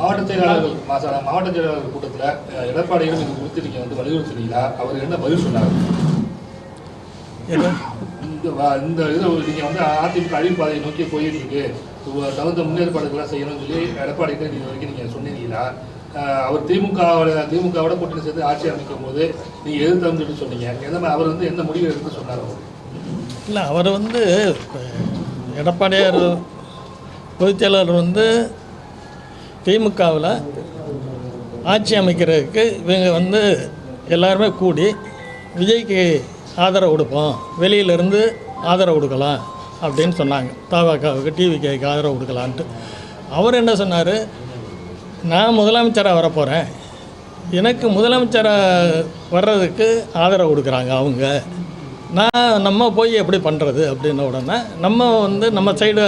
மாவட்ட செயலாளர்கள் கூட்டத்தில் எடப்பாடியிடம் இது குறித்து நீங்கள் வந்து வலியுறுத்தினீங்களா? அவர் என்ன பதில் சொன்னார்? இந்த இதை நீங்கள் வந்து அதிமுக அழிவு பாதையை நோக்கி போயிட்டு இருக்கு, தகுந்த முன்னேற்பாடுகள்லாம் செய்யணும்னு சொல்லி எடப்பாடிக்கு இது வரைக்கும் நீங்கள் சொன்னீங்களா? அவர் திமுகவோட கூட்டணி சேர்த்து ஆட்சி அமைக்கும் போது நீங்கள் எதிர்த்து சொல்லி சொன்னீங்க. எந்த மாதிரி அவர் வந்து எந்த முடிவு எடுத்து சொன்னார்? இல்லை, அவர் வந்து எடப்பாடியார் பொதுச்செயலாளர் வந்து திமுகவில் ஆட்சி அமைக்கிறதுக்கு இவங்க வந்து எல்லாருமே கூடி விஜய்க்கு ஆதரவு கொடுப்போம், வெளியிலேருந்து ஆதரவு கொடுக்கலாம் அப்படின்னு சொன்னாங்க. தவகவுக்கு டிவிகேக்கு ஆதரவு கொடுக்கலான்ட்டு. அவர் என்ன சொன்னார், நான் முதலமைச்சராக வரப்போகிறேன், எனக்கு முதலமைச்சராக வர்றதுக்கு ஆதரவு கொடுக்குறாங்க அவங்க, நம்ம போய் எப்படி பண்ணுறது அப்படின்ன உடனே நம்ம சைடு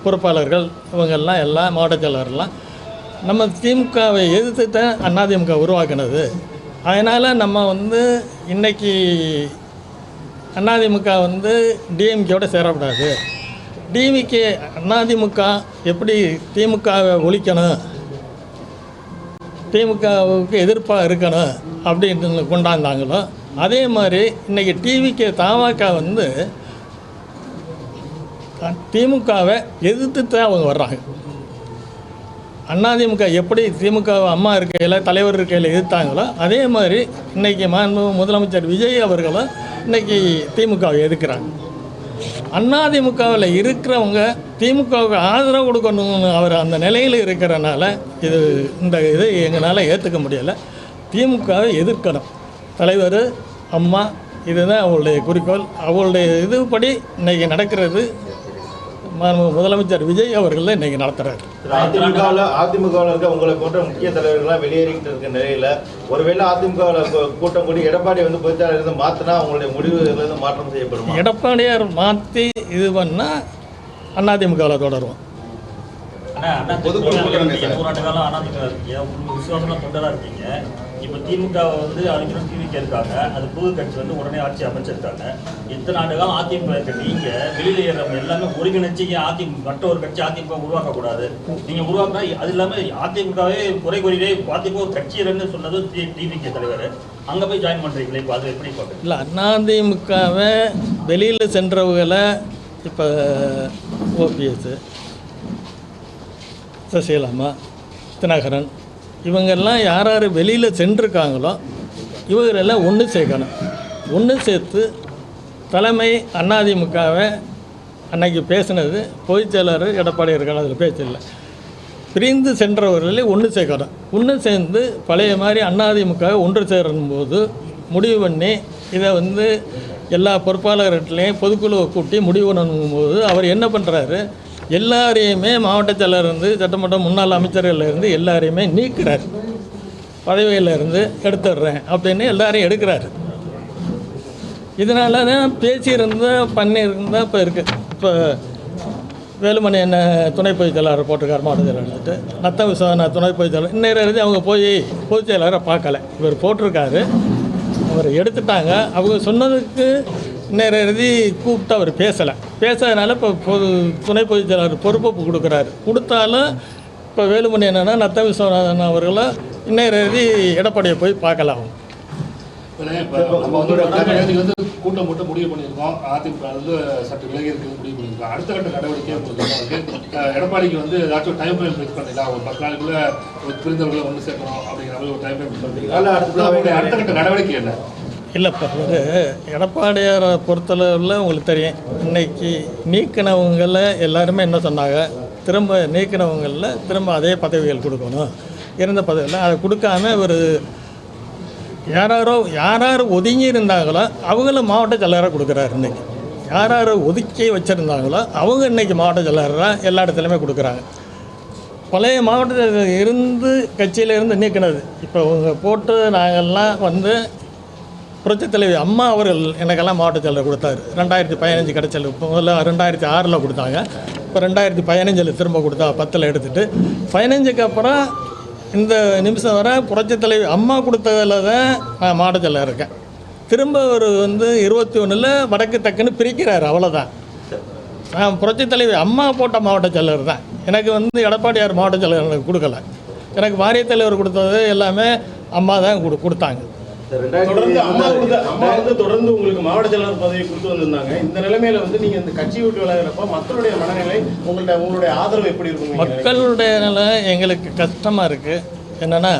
பொறுப்பாளர்கள் இவங்கெல்லாம் எல்லாம் மாவட்ட செயலர்லாம் நம்ம திமுகவை எதிர்த்து தான் அதிமுக உருவாக்கினது. அதனால் நம்ம வந்து இன்றைக்கி அதிமுக வந்து டிஎம்கேயோட சேரக்கூடாது, டிவிகே அதிமுக எப்படி திமுகவை ஒழிக்கணும், திமுகவுக்கு எதிர்ப்பாக இருக்கணும் அப்படின்னு கொண்டாந்தாங்களோ அதே மாதிரி இன்றைக்கி டிவிகே தமாக வந்து திமுகவை எதிர்த்து தான் அவங்க வர்றாங்க. அதிமுக எப்படி திமுக அம்மா இருக்கையில் தலைவர் இருக்கையில் எதிர்த்தாங்களோ அதே மாதிரி இன்றைக்கி முதலமைச்சர் விஜய் அவர்களும் இன்றைக்கி திமுகவை எதிர்க்கிறாங்க. அதிமுகவில் இருக்கிறவங்க திமுகவுக்கு ஆதரவு கொடுக்கணும்னு அவர் அந்த நிலையில் இருக்கிறனால இந்த இதை எங்களால் ஏற்றுக்க முடியலை. திமுகவை எதிர்க்கணும், தலைவர் அம்மா, இதுதான் அவங்களுடைய குறிக்கோள். அவங்களுடைய இதுபடி இன்றைக்கி நடக்கிறது முதலமைச்சர் விஜய் அவர்கள் இன்றைக்கி நடத்துகிறார். அதிமுகவில் இருக்க உங்களை போன்ற முக்கிய தலைவர்கள்லாம் வெளியேறிக்கிட்டு இருக்க நிலையில் ஒருவேளை அதிமுகவில் கூட்டம் கூடி எடப்பாடி வந்து பொதுச்சாளர் இருந்து மாற்றினா அவங்களுடைய முடிவுலேருந்து மாற்றம் செய்யப்படும். எடப்பாடியார் மாற்றி இது பண்ணால் அதிமுகவில் தொடரும். இப்போ திமுக வந்து அனைவரும் டிவிக்கு இருக்காங்க, அது புது கட்சி வந்து உடனே ஆட்சி அமைச்சிருக்காங்க. இத்தனை ஆண்டு காலம் அதிமுக இருக்க நீங்கள் வெளியில் ஏறவங்க எல்லாமே ஒருங்கிணைச்சி மற்ற ஒரு கட்சி அதிமுக உருவாக்கக்கூடாது, நீங்கள் உருவாக்கினா அது இல்லாமல் அதிமுகவே குறை கூறியே அதிமுக ஒரு கட்சி இல்லைன்னு சொன்னது டிவிகே தலைவர். அங்கே போய் ஜாயின் பண்ணுறீங்களே, இப்போ அது எப்படி பார்க்குறது? இல்லை, அதிமுகவை வெளியில் சென்றவங்களை இப்போ ஓபிஎஸ், சசிகலாமா, தினகரன் இவங்கெல்லாம் யார் யார் வெளியில் சென்றிருக்காங்களோ இவங்களெல்லாம் ஒன்று சேர்க்கணும். ஒன்று சேர்த்து தலைமை அதிமுகவை அன்னைக்கு பேசினது பொதுச்செயலர் எடப்பாடி இருக்கான அதில் பேச்சில்லை, பிரிந்து சென்றவர்களே ஒன்று சேர்க்கணும். ஒன்று சேர்ந்து பழைய மாதிரி அதிமுகவை ஒன்று சேரும்போது முடிவு பண்ணி இதை வந்து எல்லா பொறுப்பாளர்களையும் பொதுக்குழுவை கூட்டி முடிவு பண்ணும்போது அவர் என்ன பண்ணுறாரு, எல்லாரையுமே மாவட்ட செயலர்லேருந்து சட்டமன்ற முன்னாள் அமைச்சர்கள்லேருந்து எல்லாரையுமே நீக்கிறார், பதவியிலேருந்து எடுத்துடுறேன் அப்படின்னு எல்லாரையும் எடுக்கிறாரு. இதனால தான் பண்ணியிருந்தால் இப்போ இருக்குது. இப்போ வேலுமணி என்ன துணை பொதுச் செயலாளர் போட்டிருக்கார், மாவட்ட செயலாளர் எடுத்துட்டு நத்த விஸ்வநாத துணை பொதுச் செயலாளர் இன்னும் எழுதி அவங்க போய் பொதுச் செயலாளரை பார்க்கல, இவர் போட்டிருக்காரு, அவர் எடுத்துட்டாங்க. அவங்க சொன்னதுக்கு நேரம் எழுதி கூப்பிட்டு அவர் பேசாதனால இப்போ துணை பொதுச் செயலாளர் பொறுப்பு கொடுத்தாலும் இப்போ வேலுமணி என்னென்னா நத்த விஸ்வநாதன் அவர்களை இன்னும் எழுதி எடப்பாடியை போய் பார்க்கலாம். நம்ம வந்து கூட்டம் போட்டு முடிவு பண்ணியிருக்கோம், அதிமுக வந்து சற்று விலகி இருக்கிறது முடிவு பண்ணியிருக்கோம். அடுத்த கட்ட நடவடிக்கை எடப்பாடிக்கு வந்து ஏதாச்சும் டைம் ஃப்ரேம் ஃபிக்ஸ் பண்ணிடலாம், ஒரு 10 நாளுக்குள்ள ஒரு பிரிந்தவர்களை ஒன்று சேர்க்கணும் அப்படிங்கிற மாதிரி ஒரு டைம் ஃப்ரேம் ஃபிக்ஸ் பண்ணிக்கலாம். அடுத்த கட்ட நடவடிக்கை என்ன? இல்லைப்பா, ஒரு எடப்பாடியாரை பொறுத்தளவில் உங்களுக்கு தெரியும், இன்றைக்கி நீக்கினவங்களை எல்லாருமே என்ன சொன்னாங்க, திரும்ப நீக்கினவங்களில் திரும்ப அதே பதவிகள் கொடுக்கணும், இருந்த பதவியில் அதை கொடுக்காம ஒரு யார் ஒதுங்கி இருந்தாங்களோ அவங்கள மாவட்ட செயலராக கொடுக்குறாரு. இன்றைக்கி யார் ஒதுக்கி வச்சுருந்தாங்களோ அவங்க இன்றைக்கி மாவட்ட செயலராக எல்லா இடத்துலையுமே கொடுக்குறாங்க. பழைய மாவட்டத்தில் இருந்து கட்சியில் இருந்து நீக்கினது இப்போ அவங்க போட்டு நாங்கள்லாம் வந்து புரட்சித் தலைவி அம்மா அவர்கள் எனக்கெல்லாம் மாவட்ட செயலர் கொடுத்தாரு. 2015 கிடைச்சல், இப்போ முதல்ல 2006 கொடுத்தாங்க, இப்போ 2015 திரும்ப கொடுத்தா 10 எடுத்துகிட்டு 15க்கு அப்புறம் இந்த நிமிஷம் வர புரட்சித் தலைவி அம்மா கொடுத்ததில் தான் நான் மாவட்ட செயலர் இருக்கேன். திரும்ப ஒரு வந்து 21 வடக்கு தக்குன்னு பிரிக்கிறார், அவ்வளோதான். நான் புரட்சித் தலைவி அம்மா போட்ட மாவட்ட செயலர் தான், எனக்கு வந்து எடப்பாடியார் மாவட்ட செயலர் எனக்கு கொடுக்கல. எனக்கு வாரியத் தலைவர் கொடுத்தது எல்லாமே அம்மா தான் கொடுத்தாங்க. தொடர்ந்து அம்மா வந்து தொடர்ந்து உங்களுக்கு மாவட்ட செயலாளர் பதவி கொடுத்து வந்திருந்தாங்க. இந்த நிலைமையில வந்து நீங்க இந்த கட்சி விட்டு விலகிறப்ப மக்களுடைய மனநிலை உங்களுடைய ஆதரவு எப்படி இருக்கும்? மக்களுடைய நிலை எங்களுக்கு கஷ்டமாக இருக்குது. என்னென்னா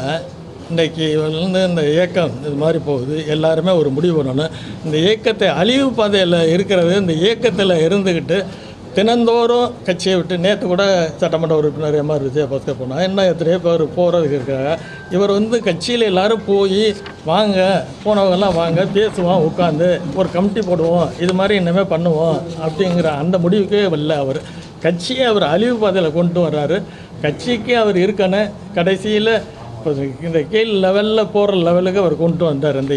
இன்றைக்கி வந்து இந்த இயக்கம் இது மாதிரி போகுது, எல்லாருமே ஒரு முடிவு பண்ணணும். இந்த இயக்கத்தை அழிவு பாதையில் இருக்கிறது, இந்த இயக்கத்தில் இருந்துக்கிட்டு தினந்தோறும் கட்சியை விட்டு நேற்று கூட சட்டமன்ற உறுப்பினர் எம்ஆர் விஜயபாஸ்கர் போனால் என்ன எத்தனையோ பேர் போகிறதுக்கு இருக்காங்க. இவர் வந்து கட்சியில் எல்லோரும் போய் வாங்க, போனவங்கெல்லாம் வாங்க, பேசுவோம், உட்காந்து ஒரு கமிட்டி போடுவோம், இது மாதிரி இனிமேல் பண்ணுவோம் அப்படிங்கிற அந்த முடிவுக்கே வரல. அவர் கட்சியை அவர் அழிவு பாதையில் கொண்டு வர்றாரு. கட்சிக்கு அவர் இருக்கணும். கடைசியில் இப்போ இந்த கீழ் லெவலில் போகிற லெவலுக்கு அவர் கொண்டு வந்தார் இந்த